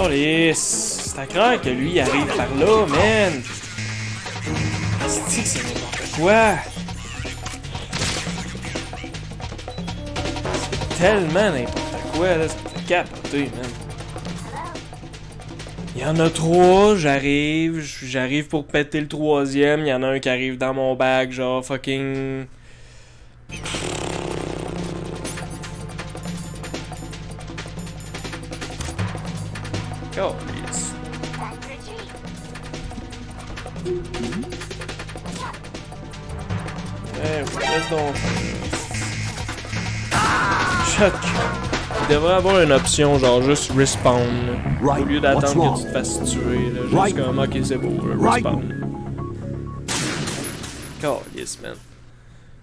Oh les... C'est clair que lui il arrive par là, man! C'est que c'est n'importe quoi! C'est tellement n'importe quoi, là, ça me fait capoter, man. Il y en a 3, j'arrive pour péter le 3e, il y en a un qui arrive dans mon bac, genre fucking... Oh, yes. Eh oui, laisse donc. Choc. Il devrait avoir une option, genre juste respawn. Au lieu d'attendre que tu te fasses tuer. Là, juste comme, ok, c'est beau, là, respawn. Oh, yes, man.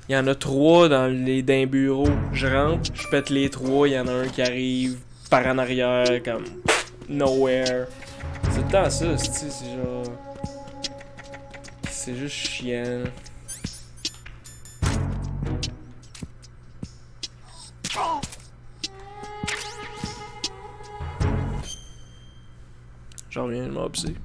Il y en a 3 d'un bureau. Je rentre, je pète les 3, il y en a un qui arrive par en arrière, comme nowhere. C'est tout le temps ça, c'est genre. C'est juste chiant. J'en reviens de m'obser.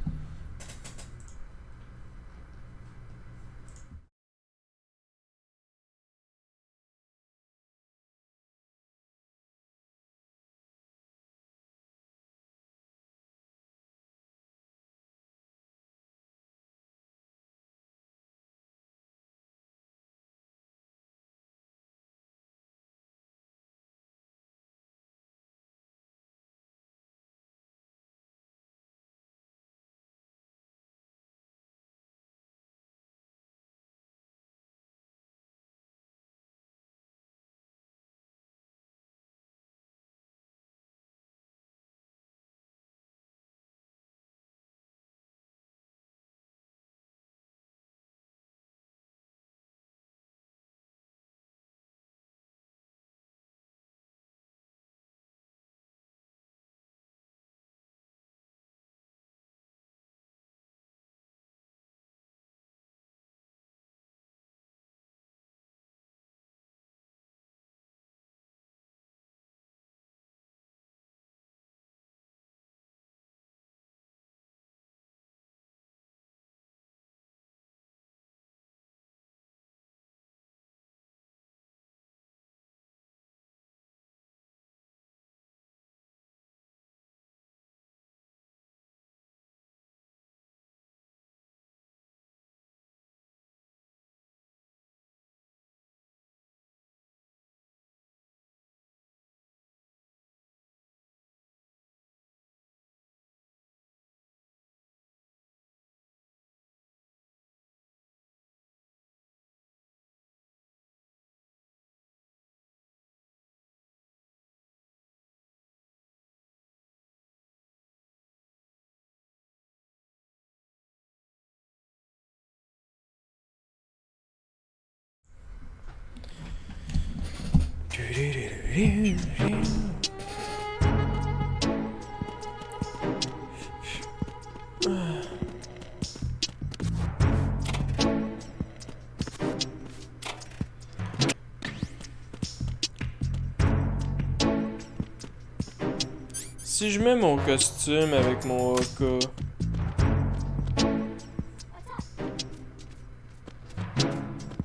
Si je mets mon costume avec mon AK...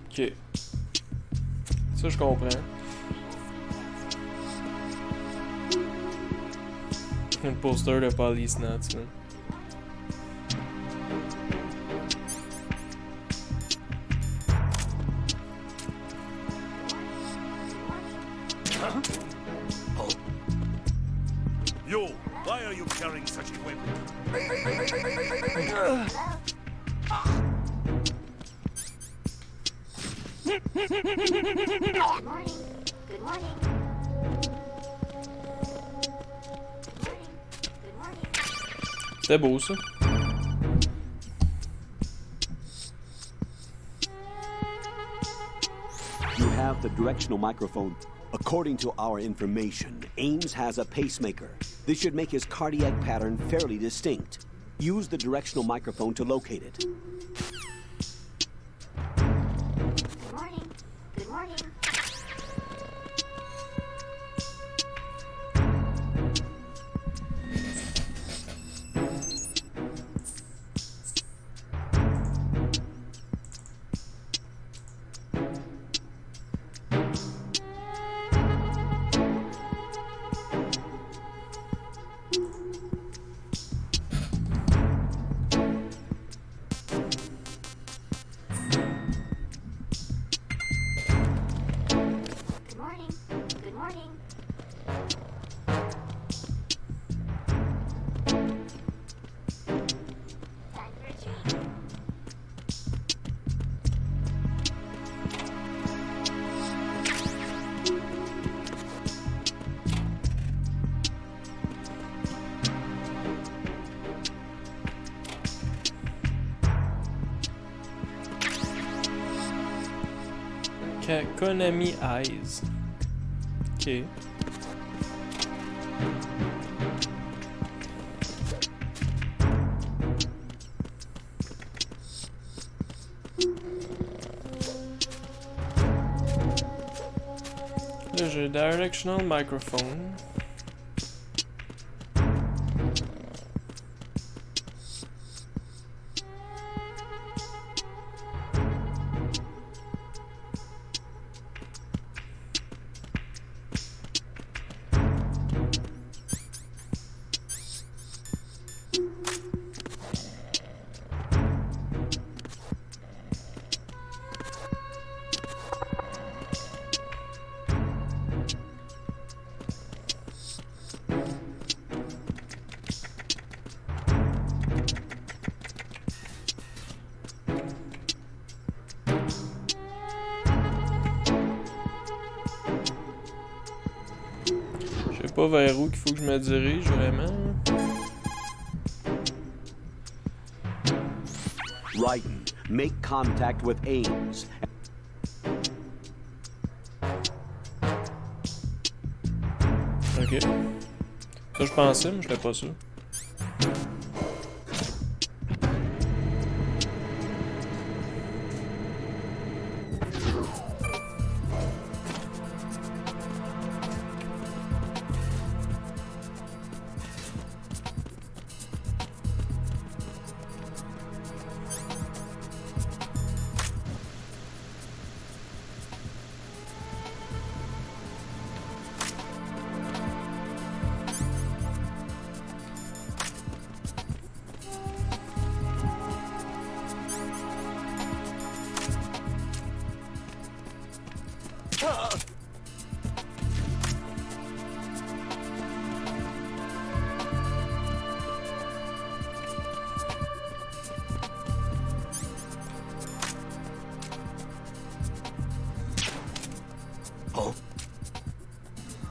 Ok. Ça, je comprends. Un poster de Police Nuts, man. Yo, why are you carrying such equipment? Good morning. Good morning. C'était beau, ça. You have the directional microphone. According to our information, Ames has a pacemaker. This should make his cardiac pattern fairly distinct. Use the directional microphone to locate it. Good morning. Good morning. Konami Eyes. Ok. Là, j'ai directional microphone. Je sais pas vers où qu'il faut que je me dirige vraiment. Raiden, make contact with Ames. Ok. Ça je pensais, mais j'étais pas sûr.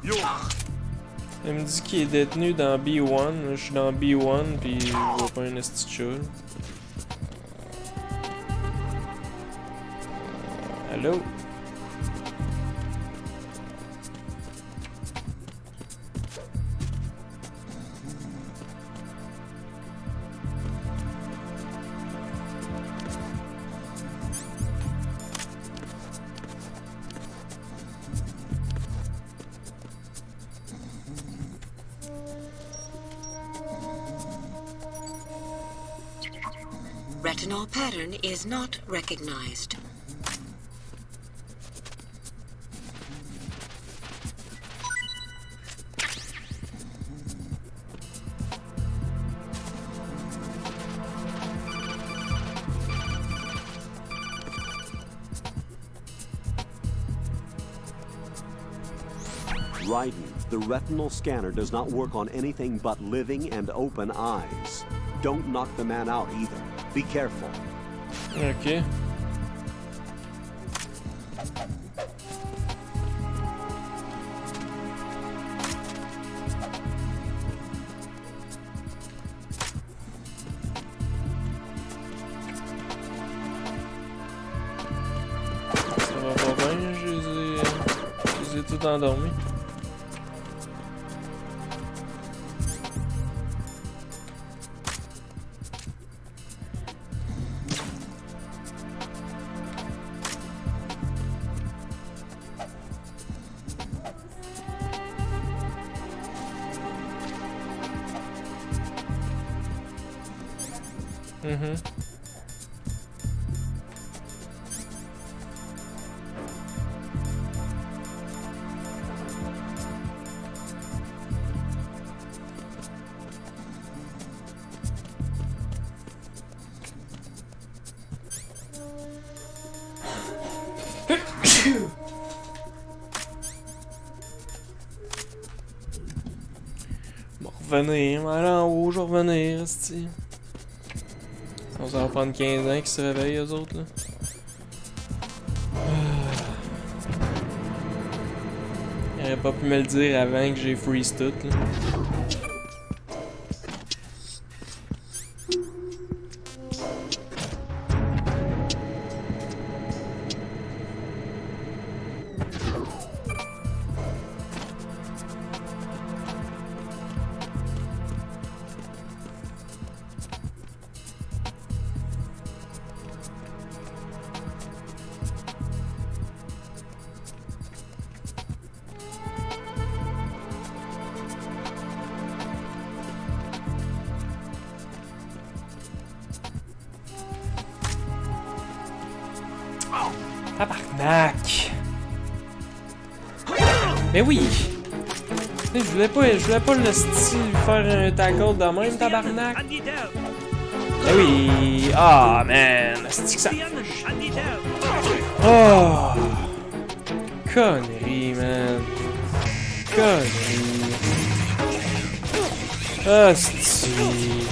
Yo, Il me dit qu'il est détenu dans B1. Là, je suis dans B1 puis je vois pas un esti de chat, là. Allô? Retinol pattern is not recognized. Raiden, the retinal scanner does not work on anything but living and open eyes. Don't knock the man out either. Be careful. Ok. Ça va pas bien, je les ai tout endormis. Mhm. Bon, revenir, aller en haut, je vais revenir, esti. On ça va prendre 15 ans qu'ils se réveillent, eux autres, là. Ils auraient pas pu me le dire avant que j'ai freeze tout, là. Tabarnak! Mais oui! Je voulais pas le style faire un tackle de même, tabarnak. Handy down. Mais oui! Ah, man! C'est que ça... Handy down. Oh! Connerie, man! Connerie! Hostie!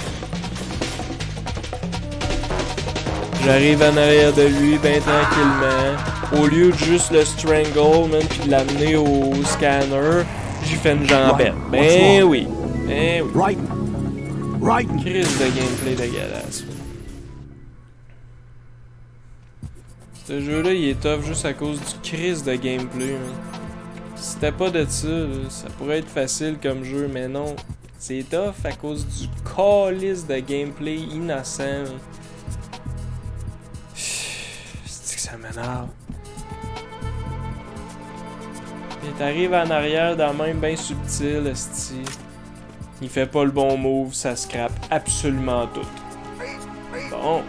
J'arrive en arrière de lui ben tranquillement. Au lieu de juste le strangle, man, pis de l'amener au scanner, j'ai fait une jambette. Ben oui! Ben oui! Right. Crise de gameplay dégueulasse. Ce jeu-là, il est tough juste à cause du crise de gameplay, man. Si c'était pas de ça, là, ça pourrait être facile comme jeu, mais non. C'est tough à cause du calice de gameplay innocent, man. C'est que ça m'énerve. Et t'arrives en arrière dans même bien subtil, esti. Il fait pas le bon move, ça scrape absolument tout. Bon.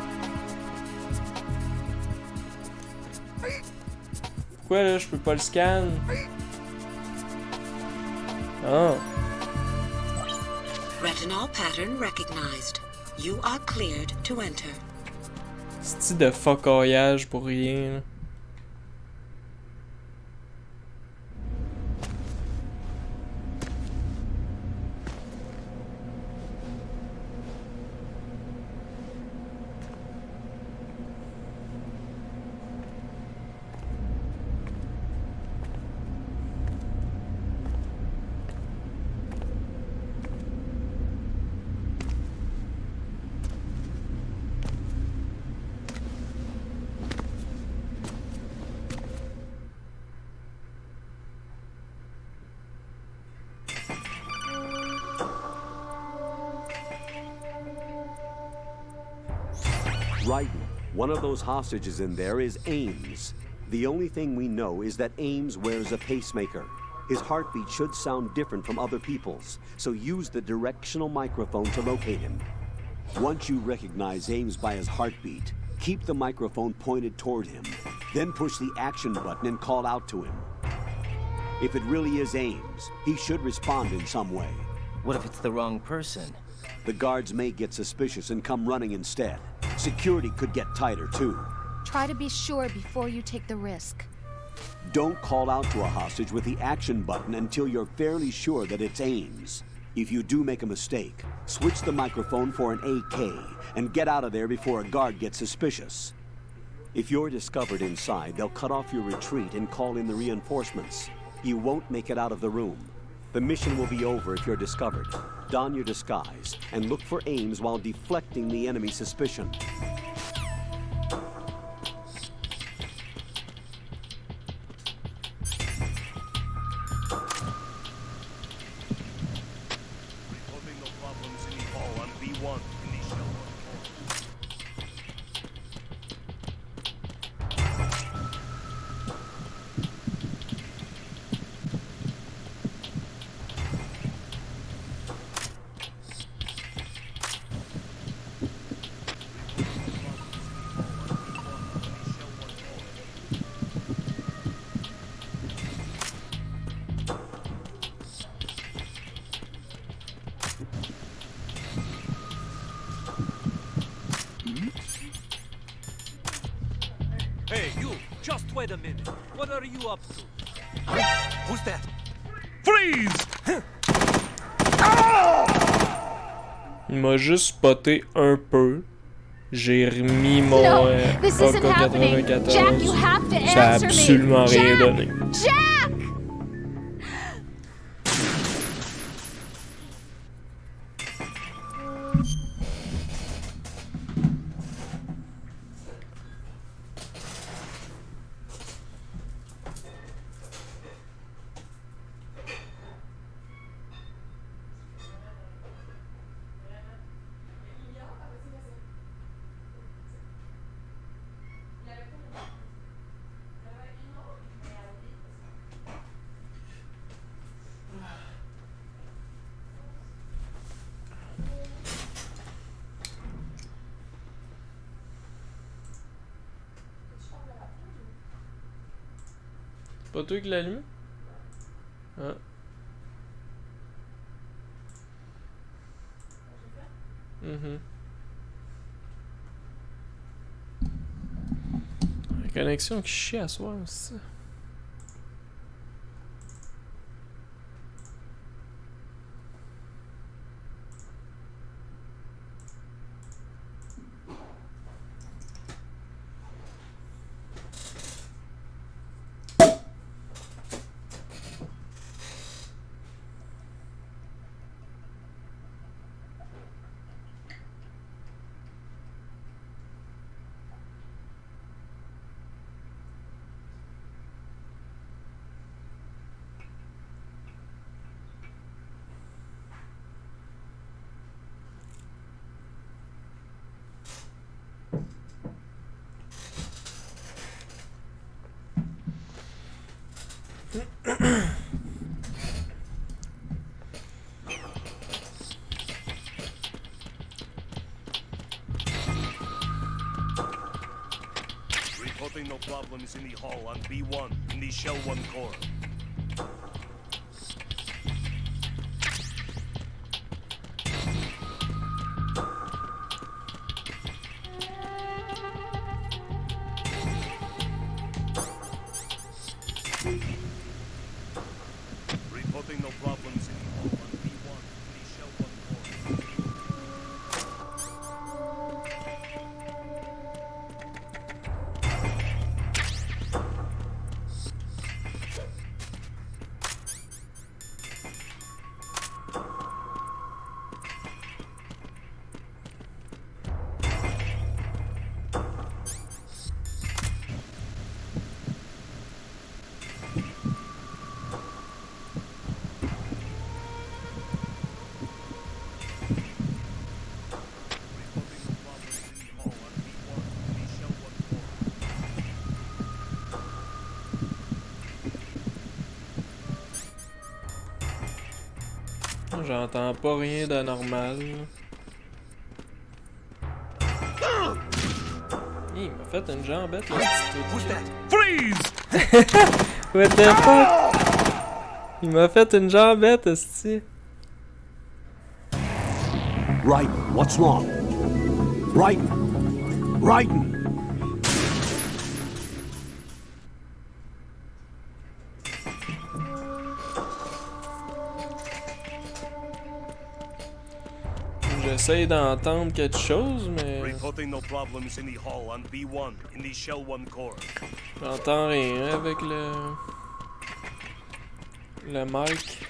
Pourquoi là, je peux pas le scan? Ah. Retinol pattern recognized. You are cleared to enter. C'est de focaillage pour rien, là. Right. One of those hostages in there is Ames. The only thing we know is that Ames wears a pacemaker. His heartbeat should sound different from other people's, so use the directional microphone to locate him. Once you recognize Ames by his heartbeat, keep the microphone pointed toward him. Then push the action button and call out to him. If it really is Ames, he should respond in some way. What if it's the wrong person? The guards may get suspicious and come running instead. Security could get tighter, too. Try to be sure before you take the risk. Don't call out to a hostage with the action button until you're fairly sure that it's Ames. If you do make a mistake, switch the microphone for an AK and get out of there before a guard gets suspicious. If you're discovered inside, they'll cut off your retreat and call in the reinforcements. You won't make it out of the room. The mission will be over if you're discovered. Don your disguise and look for Ames while deflecting the enemy's suspicion. Reporting no problems in the hall on B1. Initial. Hey, you! Just wait a minute. What are you up to? Who's that? Freeze! Il m'a juste spoté un peu. J'ai remis mon No, this isn't happening. AK-94. Jack, you have to Ça a answer me. absolument rien Jack! donné. Jack! pas toi qui l'as allumé? Ah. La connexion qui chie à soir, c'est ça. Reporting no problems in the hall on B1 in the Shell 1 core. Reporting no problems in the hall on B1 in the Shell 1 core. J'entends pas rien de normal. Il m'a fait une jambette là. Who's that? Freeze! What the fuck? Il m'a fait une jambette, esti. Right, what's wrong? Right, right. J'essaye d'entendre quelque chose, mais Reporting no problems in the hall on B1 in the Shell 1 core. j'entends rien avec le mic.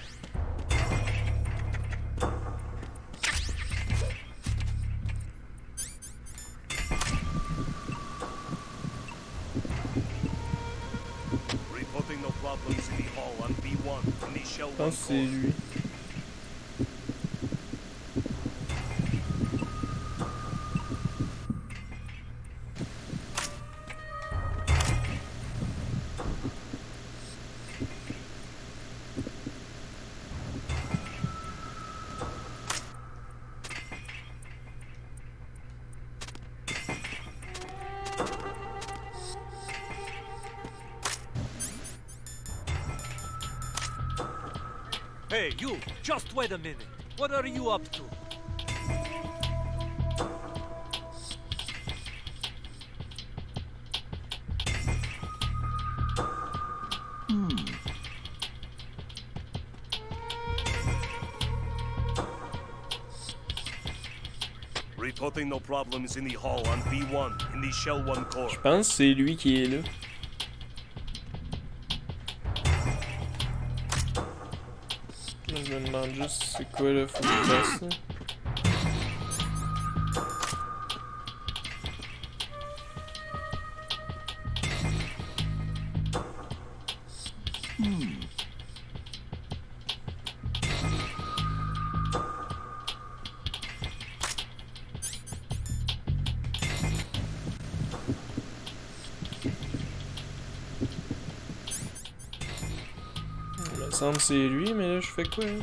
Reporting no problems in the hall on B1 in the Shell Je 1 pense que c'est core. lui. Hey, you! Just wait a minute. What are you up to? Reporting no problems in the hall on B1 in the Shell 1 core. Je pense que c'est lui qui est là. Je me demande juste c'est quoi là, faut que je fasse ça. Il me semble que c'est lui, mais là je fais quoi? Hein?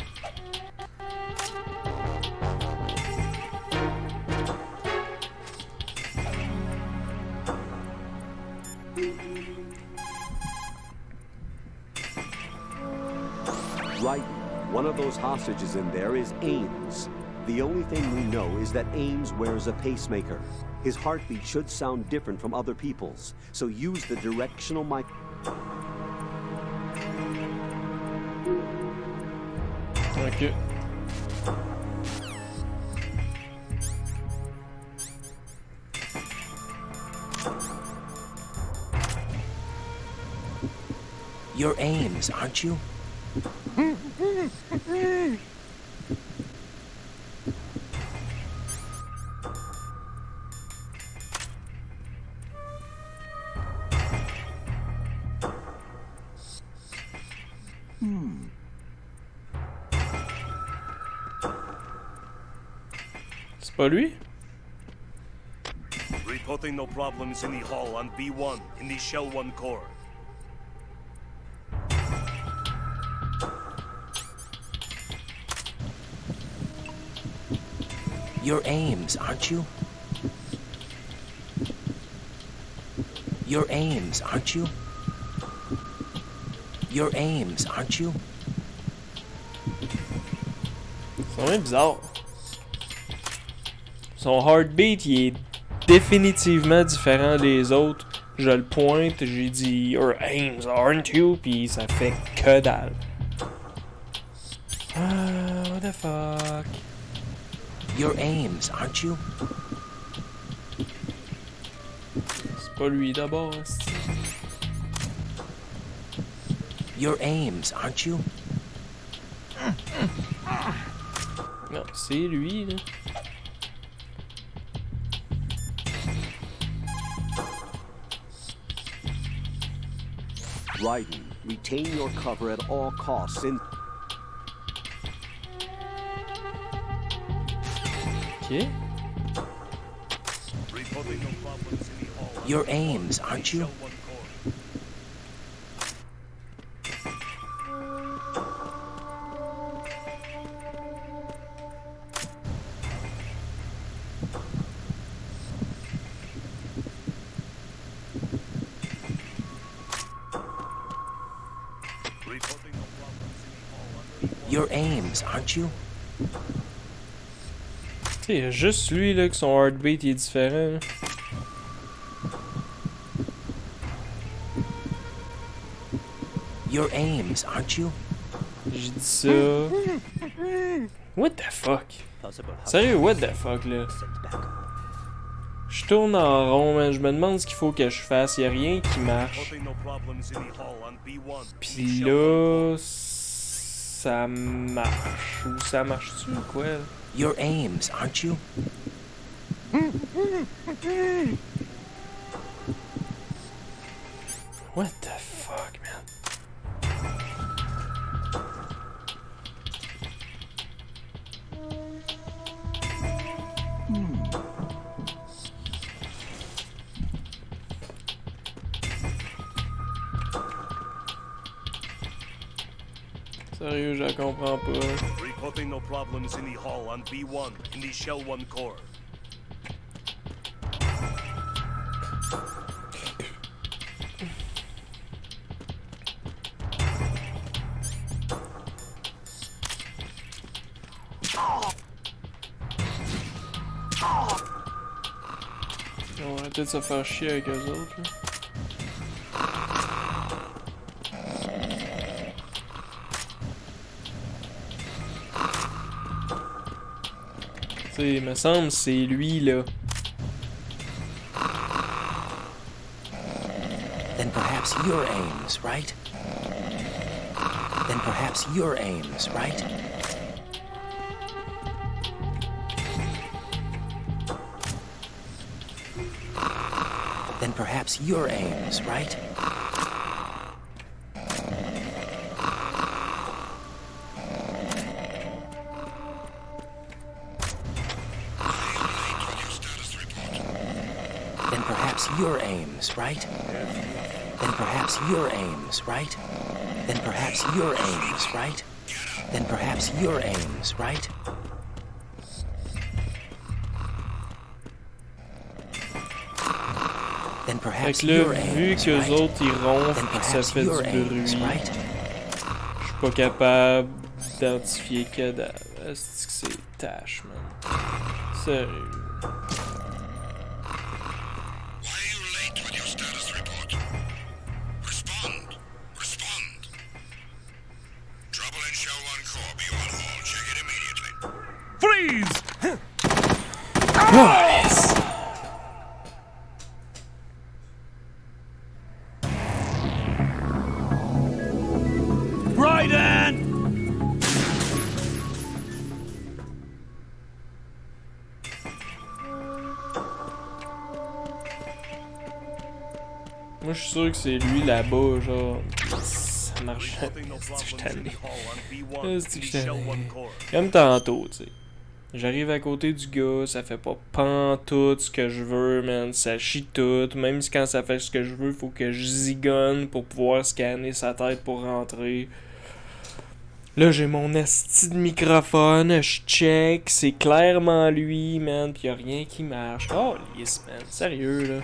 Right. One of those hostages in there is Ames. The only thing we know is that Ames wears a pacemaker. His heartbeat should sound different from other people's, so use the directional mic. Ok. You're Ames, aren't you? C'est pas lui? Reporting no problems in the hall on B1 in the Shell 1 core. You're Ames, aren't you? You're Ames, aren't you? You're Ames, aren't you? C'est vraiment bizarre. Son heartbeat, il est définitivement différent des autres. Je le pointe, j'ai dit You're Ames, aren't you? Puis ça fait que dalle. Ah, what the fuck? You're Ames, aren't you? C'est pas lui d'abord. c'est- You're Ames, aren't you? Non, c'est lui, là. Raiden, retain your cover at all costs in... Ok. Reporting no problems in the hall. You're Ames, aren't you? Shell 1 core. Reporting no problems in the hall on B1. You're Ames, aren't you? Tu sais, il y a juste lui, là, que son heartbeat il est différent. Là. You're Ames, aren't you? J'ai dit ça. What the fuck? Sérieux, what the fuck, là? Je tourne en rond, man. Je me demande ce qu'il faut que je fasse. Y'a rien qui marche. Reporting no problems in the hall on B1 in the Pis Shell 1 là, ça marche. Ou ça marche-tu ou quoi? You're Ames, aren't you? What the fuck, man? Sérieux, je la comprends pas. Reporting no problems in the hall on B1 in the Shell 1 core. On va peut-être se faire chier avec eux autres, là. Tu sais, il me semble c'est lui, là. Then perhaps you're Ames, right? Then perhaps you're Ames, right? Then perhaps you're Ames, right? Then perhaps you're Ames, right? Then perhaps you're Ames, right? Then perhaps you're Ames, right? Then perhaps you're Ames, right? Then Fait perhaps que là, you're vu Ames, qu'eux right? autres ils ronflent Then pis que ça perhaps fait du you're Ames, bruit, right? je Pas capable d'identifier cadavre. Est-ce que c'est tâche, man? Sérieux. Why are you late with your status report? Respond! Respond! Trouble in Shell 1 Core. Be on hall. Check it immediately. Freeze! Nice! Raiden! Moi, je suis sûr que c'est lui là-bas, genre. Ça marche. C'est que je tanné. C'est que je tanné. Comme tantôt, tu sais. J'arrive à côté du gars, ça fait pas pantoute ce que je veux, man. Ça chie tout. Même si quand ça fait ce que je veux, faut que je zigonne pour pouvoir scanner sa tête pour rentrer. Là, j'ai mon esti de microphone, je check, c'est clairement lui, man, pis y'a rien qui marche. Oh, lisse, man. Sérieux, là.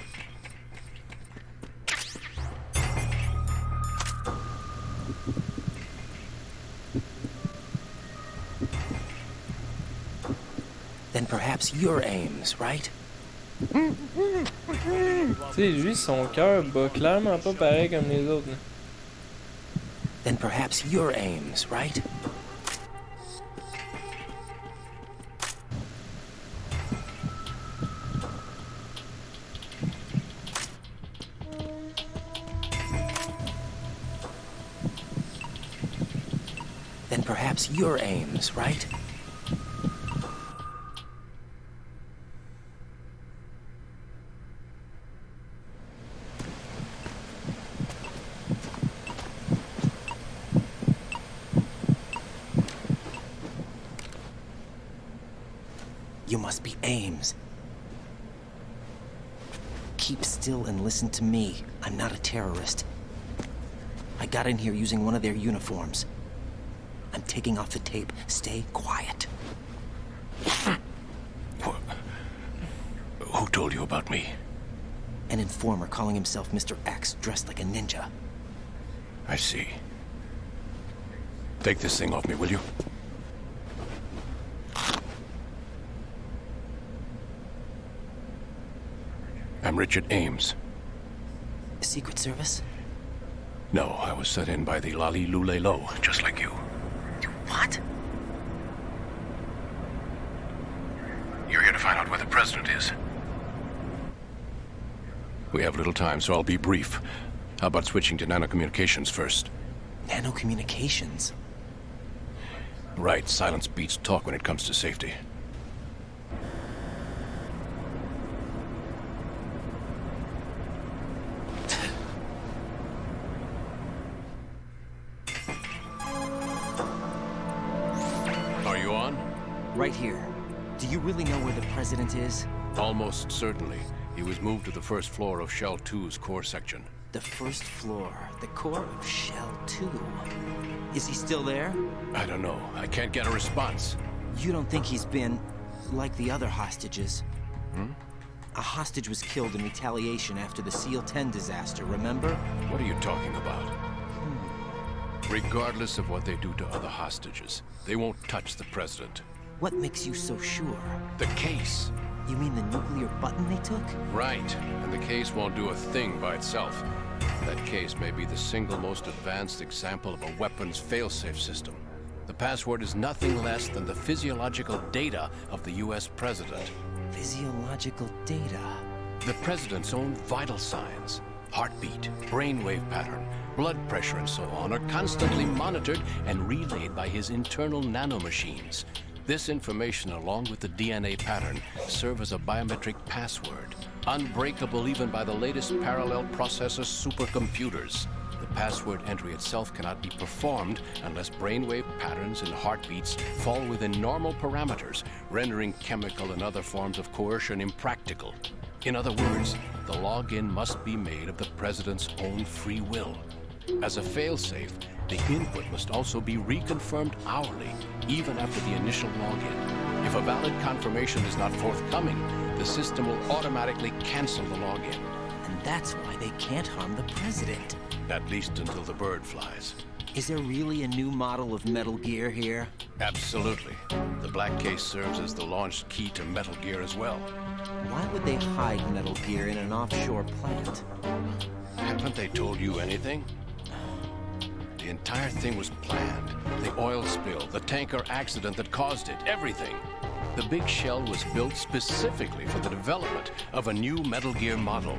Then perhaps you're Ames, right? Tu sais, lui, son cœur bat clairement pas pareil comme les autres, là. Then perhaps you're Ames, right? Then perhaps you're Ames, right? You must be Ames. Keep still and listen to me. I'm not a terrorist. I got in here using one of their uniforms. I'm taking off the tape. Stay quiet. Who told you about me? An informer calling himself Mr. X, dressed like a ninja. I see. Take this thing off me, will you? I'm Richard Ames. Secret Service? No, I was set in by the Lali Lule Lo, just like you. What? You're here to find out where the president is. We have little time, so I'll be brief. How about switching to nanocommunications first? Nanocommunications? Right, silence beats talk when it comes to safety. Are you on? Right here. Do you really know where the president is? Almost certainly. He was moved to the first floor of Shell 2's core section. The first floor, the core of Shell 2. Is he still there? I don't know. I can't get a response. You don't think he's been like the other hostages? A hostage was killed in retaliation after the SEAL 10 disaster, remember? What are you talking about? Regardless of what they do to other hostages, they won't touch the president. What makes you so sure? The case. You mean the nuclear button they took? Right. And the case won't do a thing by itself. That case may be the single most advanced example of a weapons failsafe system. The password is nothing less than the physiological data of the US president. Physiological data? The president's own vital signs, heartbeat, brainwave pattern, blood pressure and so on, are constantly monitored and relayed by his internal nanomachines. This information, along with the DNA pattern, serve as a biometric password, unbreakable even by the latest parallel processor supercomputers. The password entry itself cannot be performed unless brainwave patterns and heartbeats fall within normal parameters, rendering chemical and other forms of coercion impractical. In other words, the login must be made of the president's own free will. As a failsafe, the input must also be reconfirmed hourly, even after the initial login. If a valid confirmation is not forthcoming, the system will automatically cancel the login. And that's why they can't harm the president. At least until the bird flies. Is there really a new model of Metal Gear here? Absolutely. The black case serves as the launch key to Metal Gear as well. Why would they hide Metal Gear in an offshore plant? Haven't they told you anything? The entire thing was planned. The oil spill, the tanker accident that caused it, everything. The big shell was built specifically for the development of a new Metal Gear model.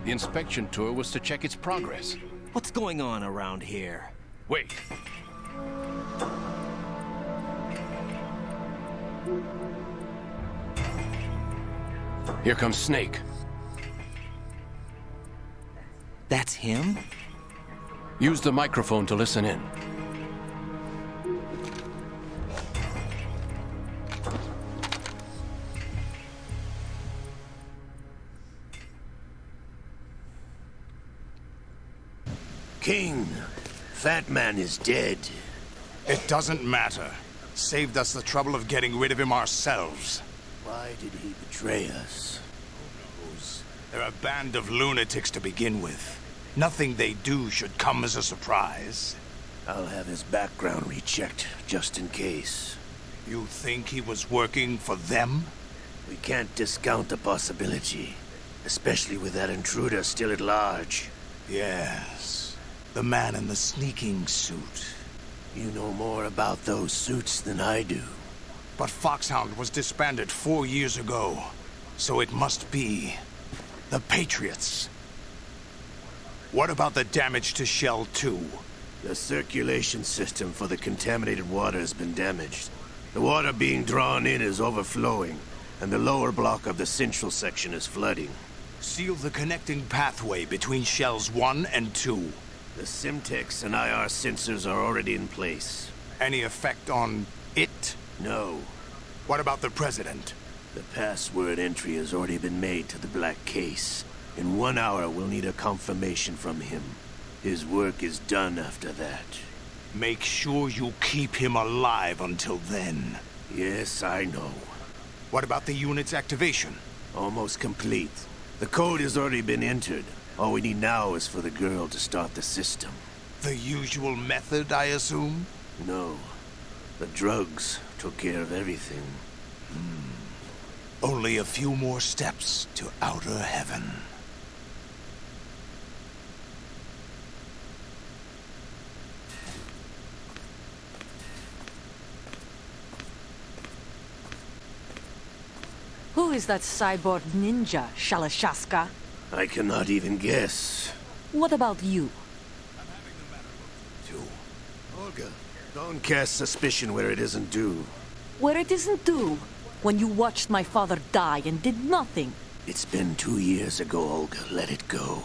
The inspection tour was to check its progress. What's going on around here? Wait. Here comes Snake. That's him? Use the microphone to listen in. King, Fat Man is dead. It doesn't matter. Saved us the trouble of getting rid of him ourselves. Why did he betray us? Who knows? They're a band of lunatics to begin with. Nothing they do should come as a surprise. I'll have his background rechecked, just in case. You think he was working for them? We can't discount the possibility, especially with that intruder still at large. Yes. The man in the sneaking suit. You know more about those suits than I do. But Foxhound was disbanded 4 years ago, so it must be the Patriots. What about the damage to Shell 2? The circulation system for the contaminated water has been damaged. The water being drawn in is overflowing, and the lower block of the central section is flooding. Seal the connecting pathway between Shells 1 and 2. The Simtex and IR sensors are already in place. Any effect on it? No. What about the President? The password entry has already been made to the black case. In 1 hour, we'll need a confirmation from him. His work is done after that. Make sure you keep him alive until then. Yes, I know. What about the unit's activation? Almost complete. The code has already been entered. All we need now is for the girl to start the system. The usual method, I assume? No. The drugs took care of everything. Only a few more steps to outer heaven. Who is that cyborg ninja, Shalashaska? I cannot even guess. What about you? Olga, don't cast suspicion where it isn't due. Where it isn't due? When you watched my father die and did nothing. It's been 2 years ago, Olga. Let it go.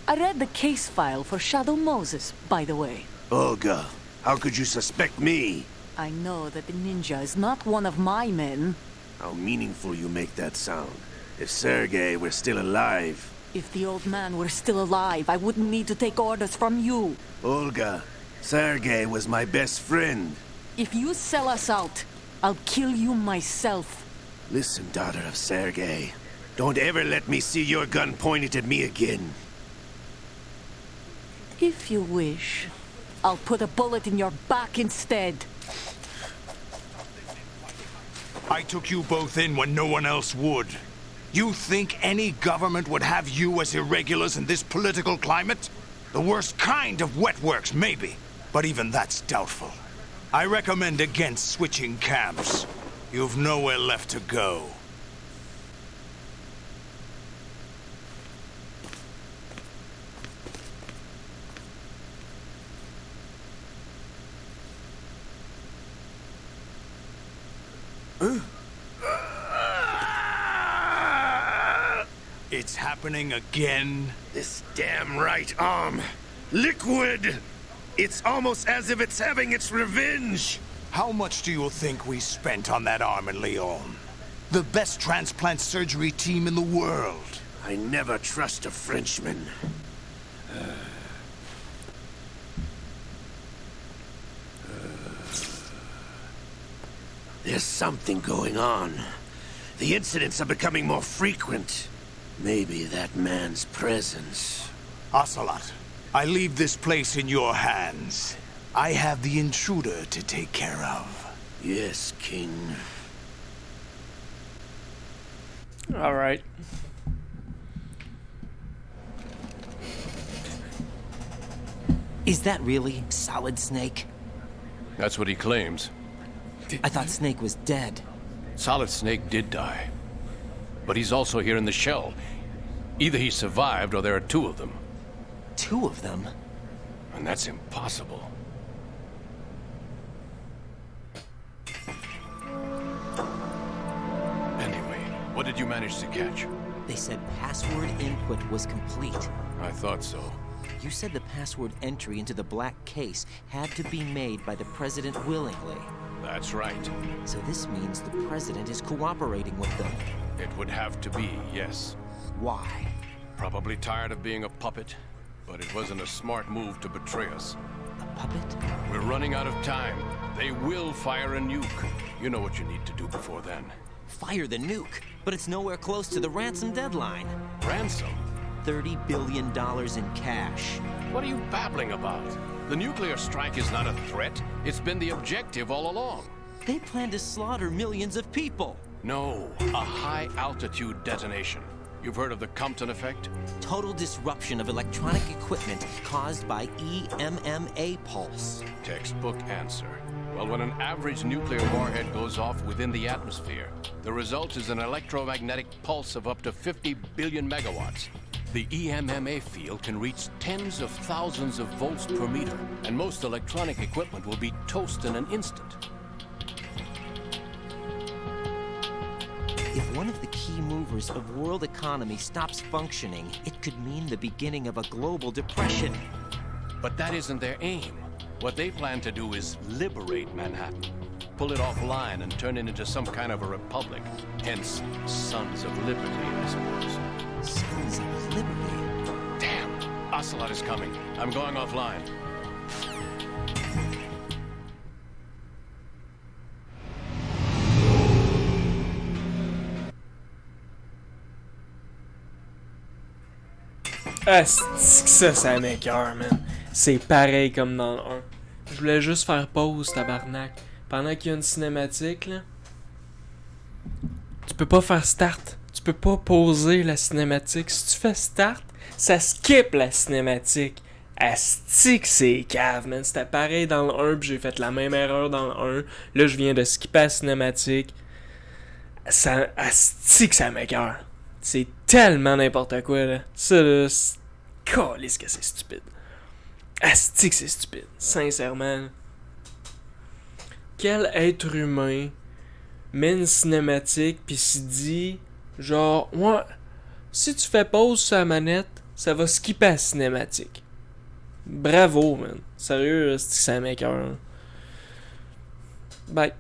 I read the case file for Shadow Moses, by the way. Olga, how could you suspect me? I know that the ninja is not one of my men. How meaningful you make that sound. If Sergei were still alive... If the old man were still alive, I wouldn't need to take orders from you. Olga, Sergei was my best friend. If you sell us out, I'll kill you myself. Listen, daughter of Sergei. Don't ever let me see your gun pointed at me again. If you wish, I'll put a bullet in your back instead. I took you both in when no one else would. You think any government would have you as irregulars in this political climate? The worst kind of wet works, maybe. But even that's doubtful. I recommend against switching camps. You've nowhere left to go. It's happening again? This damn right arm. Liquid! It's almost as if it's having its revenge. How much do you think we spent on that arm in Lyon? The best transplant surgery team in the world. I never trust a Frenchman. There's something going on. The incidents are becoming more frequent. Maybe that man's presence. Ocelot, I leave this place in your hands. I have the intruder to take care of. Yes, King. Alright. Is that really Solid Snake? That's what he claims. I thought Snake was dead. Solid Snake did die. But he's also here in the shell. Either he survived or there are two of them. Two of them? And that's impossible. Anyway, what did you manage to catch? They said password input was complete. I thought so. You said the password entry into the black case had to be made by the president willingly. That's right. So this means the president is cooperating with them. It would have to be, yes. Why? Probably tired of being a puppet, but it wasn't a smart move to betray us. A puppet? We're running out of time. They will fire a nuke. You know what you need to do before then. Fire the nuke, but it's nowhere close to the ransom deadline. Ransom? $30 billion in cash. What are you babbling about? The nuclear strike is not a threat. It's been the objective all along. They plan to slaughter millions of people. No, a high-altitude detonation. You've heard of the Compton effect? Total disruption of electronic equipment caused by EMMA pulse. Textbook answer. Well, when an average nuclear warhead goes off within the atmosphere, the result is an electromagnetic pulse of up to 50 billion megawatts. The EMMA field can reach tens of thousands of volts per meter, and most electronic equipment will be toast in an instant. If one of the key movers of world economy stops functioning, it could mean the beginning of a global depression. But that isn't their aim. What they plan to do is liberate Manhattan. Pull it offline and turn it into some kind of a republic. Hence, Sons of Liberty, I suppose. Sons of Liberty? Damn! Ocelot is coming. I'm going offline. Ah, ça m'écoeure, man. C'est pareil comme dans le 1. Je voulais juste faire pause, tabarnak. Pendant qu'il y a une cinématique, là. Tu peux pas faire start. Tu peux pas pauser la cinématique. Si tu fais start, ça skip la cinématique. Asti que c'est cave, man. C'était pareil dans le 1, puis j'ai fait la même erreur dans le 1. Là, je viens de skipper la cinématique. Ça, asti que ça m'écoeure. C'est tellement n'importe quoi, là. Ça, là, calisse que c'est stupide. Asti que c'est stupide. Sincèrement. Quel être humain met une cinématique pis s'y dit, genre, ouais, si tu fais pause sur la manette, ça va skipper la cinématique. Bravo, man. Sérieux, c'est ça m'écoeure. Bye.